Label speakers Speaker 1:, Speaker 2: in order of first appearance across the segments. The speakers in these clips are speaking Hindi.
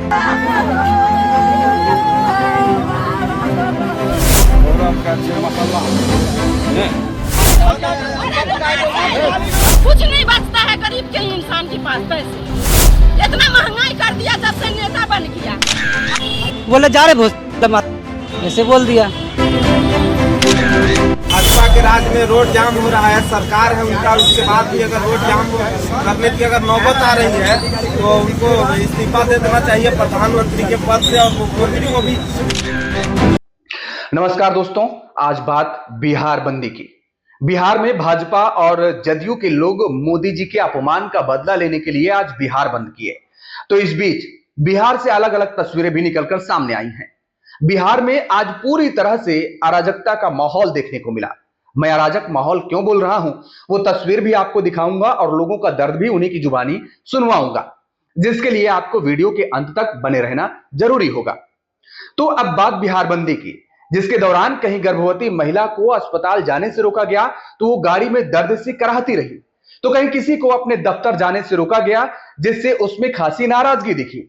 Speaker 1: कुछ नहीं बचता है गरीब के इंसान के पास पैसे। इतना महंगाई कर दिया जब से नेता बन गया।
Speaker 2: बोले जा रहे भोज ऐसे बोल दिया।
Speaker 3: भाजपा के राज में रोड जाम हो रहा है, सरकार है उनका, उसके बाद भी अगर रोड जाम करने की अगर नौबत आ रही है तो उनको इस्तीफा दे देना चाहिए प्रधानमंत्री के पद से और मुख्यमंत्री को भी।
Speaker 4: नमस्कार दोस्तों, आज बात बिहार बंदी की। बिहार में भाजपा और जदयू के लोग मोदी जी के अपमान का बदला लेने के लिए आज बिहार बंद किए। तो इस बीच बिहार से अलग अलग तस्वीरें भी निकलकर सामने आई हैं। बिहार में आज पूरी तरह से अराजकता का माहौल देखने को मिला। मैं अराजक माहौल क्यों बोल रहा हूं, वो तस्वीर भी आपको दिखाऊंगा और लोगों का दर्द भी उन्हीं की जुबानी सुनवाऊंगा, जिसके लिए आपको वीडियो के अंत तक बने रहना जरूरी होगा। तो अब बात बिहार बंदी की, जिसके दौरान कहीं गर्भवती महिला को अस्पताल जाने से रोका गया तो वो गाड़ी में दर्द से कराहती रही, तो कहीं किसी को अपने दफ्तर जाने से रोका गया जिससे उसमें खासी नाराजगी दिखी,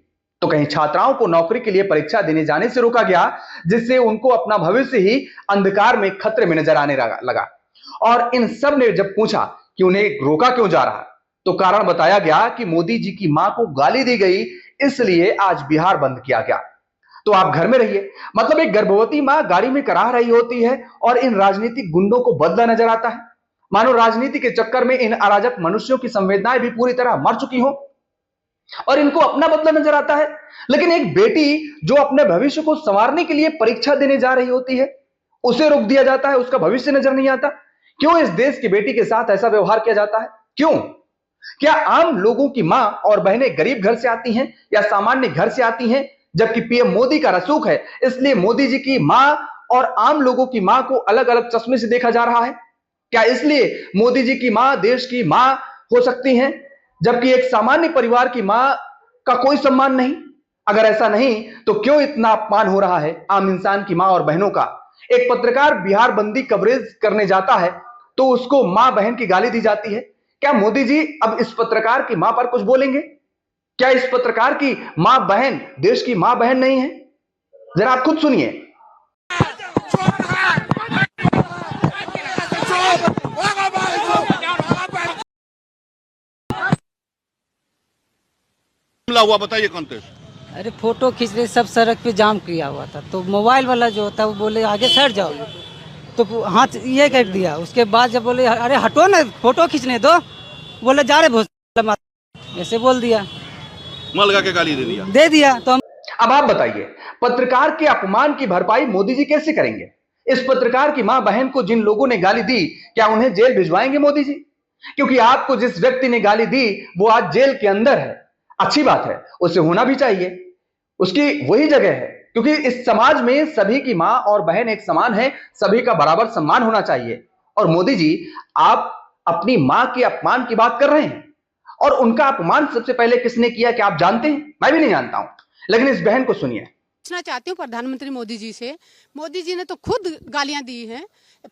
Speaker 4: तो कहीं छात्राओं को नौकरी के लिए परीक्षा देने जाने से रोका गया जिससे उनको अपना भविष्य ही अंधकार में खतरे में नजर आने लगा। और इन सब ने जब पूछा कि उन्हें रोका क्यों जा रहा, तो कारण बताया गया कि मोदी जी की मां को गाली दी गई, इसलिए आज बिहार बंद किया गया। तो आप घर में रहिए। मतलब एक गर्भवती मां गाड़ी में कराह रही होती है और इन राजनीतिक गुंडों को बदला नजर आता है, मानो राजनीति के चक्कर में इन अराजक मनुष्यों की संवेदनाएं भी पूरी तरह मर चुकी हो और इनको अपना बदला नजर आता है। लेकिन एक बेटी जो अपने भविष्य को संवारने के लिए परीक्षा देने जा रही होती है, उसे रोक दिया जाता है, उसका भविष्य नजर नहीं आता। क्यों इस देश की बेटी के साथ ऐसा व्यवहार किया जाता है? क्यों? क्या आम लोगों की मां और बहनें गरीब घर से आती हैं या सामान्य घर से आती हैं, जबकि पीएम मोदी का रसूख है, इसलिए मोदी जी की मां और आम लोगों की मां को अलग अलग चश्मे से देखा जा रहा है? क्या इसलिए मोदी जी की मां देश की मां हो सकती हैं जबकि एक सामान्य परिवार की मां का कोई सम्मान नहीं? अगर ऐसा नहीं तो क्यों इतना अपमान हो रहा है आम इंसान की मां और बहनों का? एक पत्रकार बिहार बंदी कवरेज करने जाता है तो उसको मां बहन की गाली दी जाती है। क्या मोदी जी अब इस पत्रकार की मां पर कुछ बोलेंगे? क्या इस पत्रकार की मां बहन देश की मां बहन नहीं है? जरा आप खुद सुनिए।
Speaker 5: हुआ बताइए कॉन्टेस्ट।
Speaker 2: अरे फोटो खींच रहे, सब सड़क पे जाम किया हुआ था, तो मोबाइल वाला जो होता है वो बोले आगे सट जाओ, तो हाथ ये कर दिया। उसके बाद जब बोले अरे हटो ना, फोटो खींचने दो, बोले जा रहे भोज ऐसे बोल दिया,
Speaker 5: मां लगा के गाली दे
Speaker 2: दिया। तो
Speaker 4: अब आप बताइए, पत्रकार के अपमान की भरपाई मोदी जी कैसे करेंगे? इस पत्रकार की मां बहन को जिन लोगों ने गाली दी, क्या उन्हें जेल भिजवाएंगे मोदी जी? क्योंकि आपको जिस व्यक्ति ने गाली दी वो आज जेल के अंदर है। अच्छी बात है, उसे होना भी चाहिए, उसकी वही जगह है, क्योंकि इस समाज में सभी की मां और बहन एक समान है, सभी का बराबर सम्मान होना चाहिए। और मोदी जी, आप अपनी मां के अपमान की बात कर रहे हैं, और उनका अपमान सबसे पहले किसने किया क्या आप जानते हैं? मैं भी नहीं जानता हूं, लेकिन इस बहन को सुनिए।
Speaker 6: पूछना चाहती हूँ प्रधानमंत्री मोदी जी से। मोदी जी ने तो खुद गालियां दी हैं।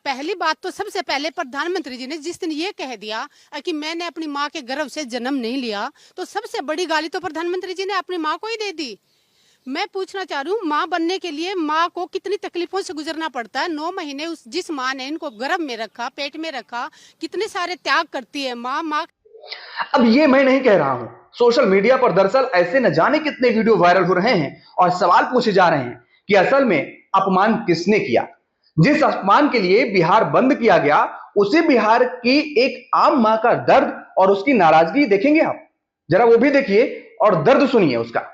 Speaker 6: पहली बात तो सबसे पहले प्रधानमंत्री जी ने जिस दिन ये कह दिया कि मैंने अपनी माँ के गर्भ से जन्म नहीं लिया, तो सबसे बड़ी गाली तो प्रधानमंत्री जी ने अपनी माँ को ही दे दी। मैं पूछना चाह रही हूँ, माँ बनने के लिए माँ को कितनी तकलीफों से गुजरना पड़ता है। 9 महीने जिस माँ ने इनको गर्भ में रखा, पेट में रखा, कितने सारे त्याग करती है माँ।
Speaker 4: अब ये मैं नहीं कह रहा हूं, सोशल मीडिया पर दरअसल ऐसे न जाने कितने वीडियो वायरल हो रहे हैं और सवाल पूछे जा रहे हैं कि असल में अपमान किसने किया। जिस अपमान के लिए बिहार बंद किया गया, उसे बिहार की एक आम मां का दर्द और उसकी नाराजगी देखेंगे आप? जरा वो भी देखिए और दर्द सुनिए उसका।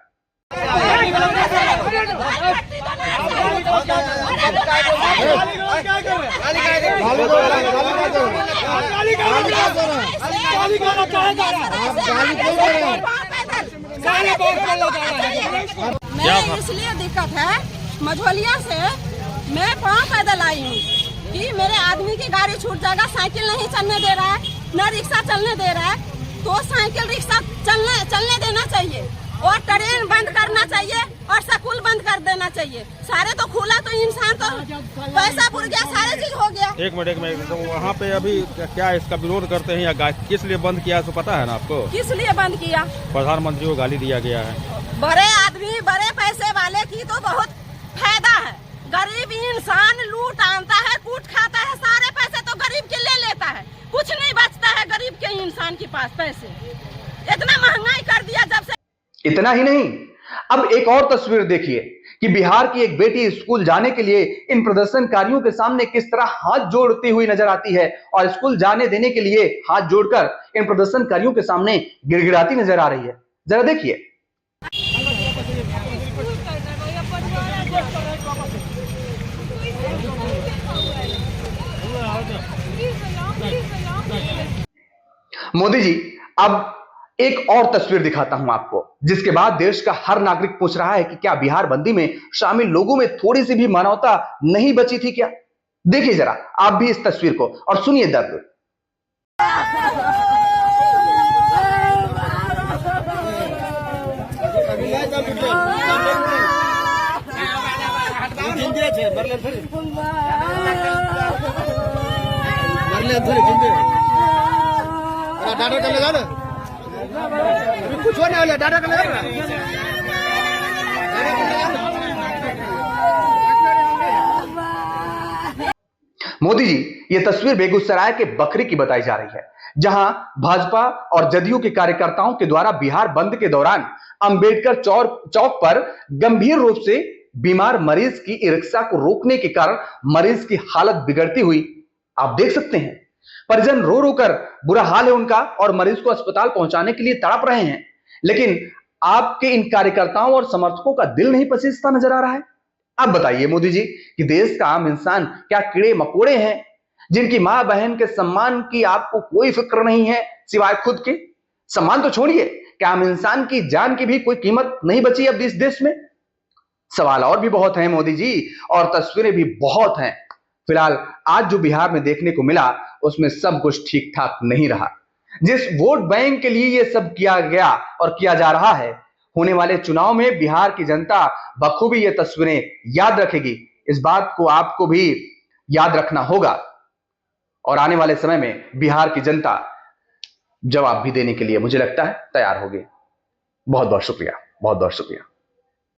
Speaker 1: इसलिए दिक्कत है, मझोलिया से मैं पाँव पैदल आई हूँ कि मेरे आदमी की गाड़ी छूट जाएगा, साइकिल नहीं चलने दे रहा है, न रिक्शा चलने दे रहा है, तो साइकिल रिक्शा चलने देना चाहिए और ट्रेन बंद करना चाहिए और स्कूल बंद कर देना चाहिए। सारे तो खुला तो इंसान तो पैसा पुर गया, सारे चीज हो गया।
Speaker 5: एक मिनट तो वहाँ पे अभी क्या इसका विरोध करते हैं या किस लिए बंद किया तो पता है ना आपको?
Speaker 1: किस लिए बंद किया?
Speaker 5: प्रधानमंत्री को गाली दिया गया है।
Speaker 1: बड़े आदमी बड़े पैसे वाले की तो बहुत फायदा है, गरीब इंसान लूट आनता है, कूट खाता है, सारे पैसे तो गरीब के ले लेता है, कुछ नहीं बचता है गरीब के इंसान के पास पैसे। इतना महंगाई कर दिया जब से।
Speaker 4: इतना ही नहीं, अब एक और तस्वीर देखिए कि बिहार की एक बेटी स्कूल जाने के लिए इन प्रदर्शनकारियों के सामने किस तरह हाथ जोड़ती हुई नजर आती है और स्कूल जाने देने के लिए हाथ जोड़कर इन प्रदर्शनकारियों के सामने गिड़गिड़ाती नजर आ रही है। जरा देखिए। मोदी जी, अब एक और तस्वीर दिखाता हूं आपको, जिसके बाद देश का हर नागरिक पूछ रहा है कि क्या बिहार बंदी में शामिल लोगों में थोड़ी सी भी मानवता नहीं बची थी क्या? देखिए जरा आप भी इस तस्वीर को और सुनिए दर्द।
Speaker 3: कुछ होने वाला डाटा का लगा।
Speaker 4: मोदी जी, ये तस्वीर बेगूसराय के बखरी की बताई जा रही है, जहां भाजपा और जदयू के कार्यकर्ताओं के द्वारा बिहार बंद के दौरान अंबेडकर चौक पर गंभीर रूप से बीमार मरीज की ई रिक्शा को रोकने के कारण मरीज की हालत बिगड़ती हुई आप देख सकते हैं। परिजन रो रो कर बुरा हाल है उनका और मरीज को अस्पताल पहुंचाने के लिए तड़प रहे हैं, लेकिन आपके इन कार्यकर्ताओं और समर्थकों का दिल नहीं पसीजता नजर आ रहा है। अब बताइए मोदी जी कि देश का आम इंसान क्या कीड़े मकोड़े हैं जिनकी मां बहन के सम्मान की आपको कोई फिक्र नहीं है सिवाय खुद के? सम्मान तो छोड़िए, क्या आम इंसान की जान की भी कोई कीमत नहीं बची अब इस देश में? सवाल और भी बहुत हैं मोदी जी, और तस्वीरें भी बहुत हैं। फिलहाल आज जो बिहार में देखने को मिला उसमें सब कुछ ठीक ठाक नहीं रहा। जिस वोट बैंक के लिए यह सब किया गया और किया जा रहा है, होने वाले चुनाव में बिहार की जनता बखूबी ये तस्वीरें याद रखेगी। इस बात को आपको भी याद रखना होगा और आने वाले समय में बिहार की जनता जवाब भी देने के लिए मुझे लगता है तैयार होगी। बहुत बहुत शुक्रिया, बहुत बहुत शुक्रिया।